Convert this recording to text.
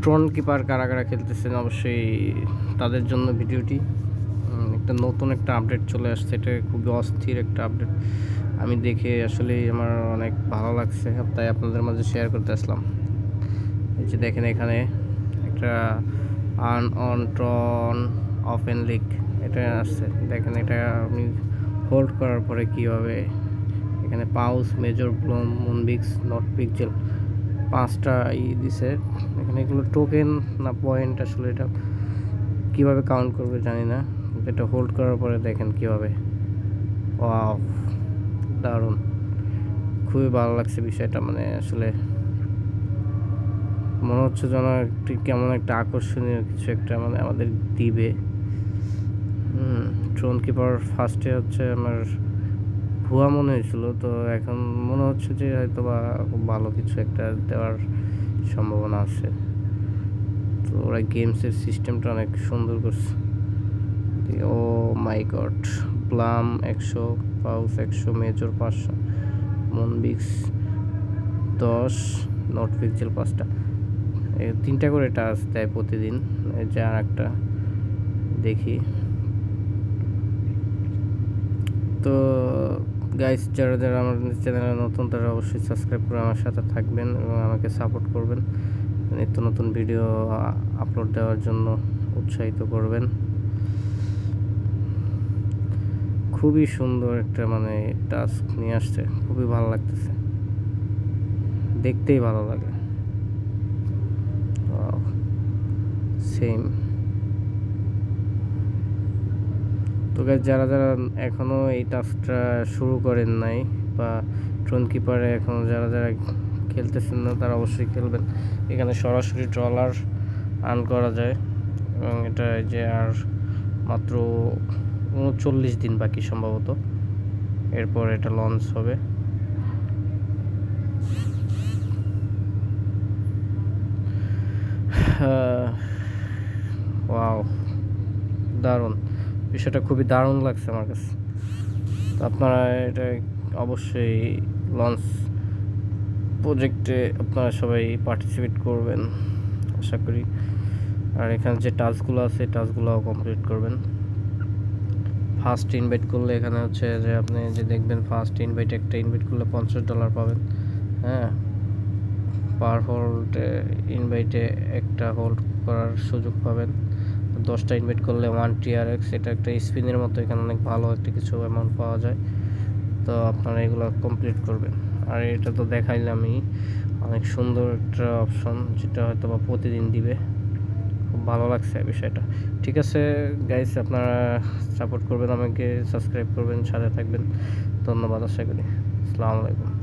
ট্রন keeper কারা কারা খেলতেছেন অবশ্যই তাদের জন্য ভিডিওটি। একটা নতুন একটা আপডেট চলে আসছে, এটা খুবই অস্থির একটা আপডেট। আমি দেখে আসলে আমার অনেক ভালো লাগছে, তাই আপনাদের মাঝে শেয়ার করতে আসলাম। এই যে দেখেন এখানে একটা আর্ন অন ট্রন ওপেন লিগ এটা আসছে। দেখেন এটা আমি হোল্ড করার পরে কীভাবে এখানে Paws, Major, Blum, Moonbix, Not Pixel 5টা দিছে। এখানে এগুলো টোকেন না পয়েন্ট, আসলে এটা কীভাবে কাউন্ট করবে জানি না। এটা হোল্ড করার পরে দেখেন কীভাবে, ওয়াও দারুণ, খুবই ভালো লাগছে বিষয়টা। মানে আসলে মনে হচ্ছে যেন একটি কেমন একটা আকর্ষণীয় কিছু একটা মানে আমাদের দিবে। ট্রোন কিপার ফার্স্টে হচ্ছে আমার ভুয়া মনে হয়েছিল, তো এখন মনে হচ্ছে যে হয়তো বা খুব ভালো কিছু একটা দেওয়ার সম্ভাবনা আছে। তো ওরা গেমসের সিস্টেমটা অনেক সুন্দর করছে। Oh my god, Blum 100, Paws 100, Major 500, Moonbix 10, Not Pixel 5টা। 3টা করে টাচ দেয় প্রতিদিন। এই যে আর একটা দেখি। তো গাইস, যারা যারা আমার চ্যানেলে নতুন তারা অবশ্যই সাবস্ক্রাইব করে আমার সাথে থাকবেন এবং আমাকে সাপোর্ট করবেন, নিত্য নতুন ভিডিও আপলোড দেওয়ার জন্য উৎসাহিত করবেন। খুবই সুন্দর একটা মানে টাস্ক নিয়ে আসছে, খুবই ভালো লাগতেছে, দেখতেই ভালো লাগে। সেম। তো গাইস, যারা যারা এখনও এই টাস্কটা শুরু করেন নাই বা ট্রোন কিপারে এখনও যারা যারা খেলতেছেন না তারা অবশ্যই খেলবেন। এখানে সরাসরি ট্রলার আর্ন করা যায় এবং এটা যে আর মাত্র 39 দিন বাকি সম্ভবত, এরপর এটা লঞ্চ হবে। ওয়াও দারুণ, বিষয়টা খুবই দারুণ লাগছে আমার কাছে। তো আপনারা এটা অবশ্যই লঞ্চ প্রজেক্টে আপনারা সবাই পার্টিসিপেট করবেন আশা করি। আর এখানে যে টাস্কগুলো আছে টাস্কগুলোও কমপ্লিট করবেন। ফার্স্ট ইনভাইট করলে এখানে হচ্ছে যে আপনি যে দেখবেন ফার্স্ট ইনভাইট একটা ইনভাইট করলে $50 পাবেন। হ্যাঁ, পার হোল্ডে ইনভাইটে একটা হোল্ড করার সুযোগ পাবেন। 10টা ইনভাইট করলে 1 TRX, এটা একটা স্পিনের মতো, এখানে অনেক ভালো একটা কিছু অ্যামাউন্ট পাওয়া যায়। তো আপনারা এগুলো কমপ্লিট করবেন। আর এটা তো দেখাইলামই, অনেক সুন্দর একটা অপশন যেটা হয়তো বা প্রতিদিন দিবে। খুব ভালো লাগছে বিষয়টা। ঠিক আছে গাইস, আপনারা সাপোর্ট করবেন আমাকে, সাবস্ক্রাইব করবেন, সাথে থাকবেন। ধন্যবাদ, আশা করি। আসসালামু আলাইকুম।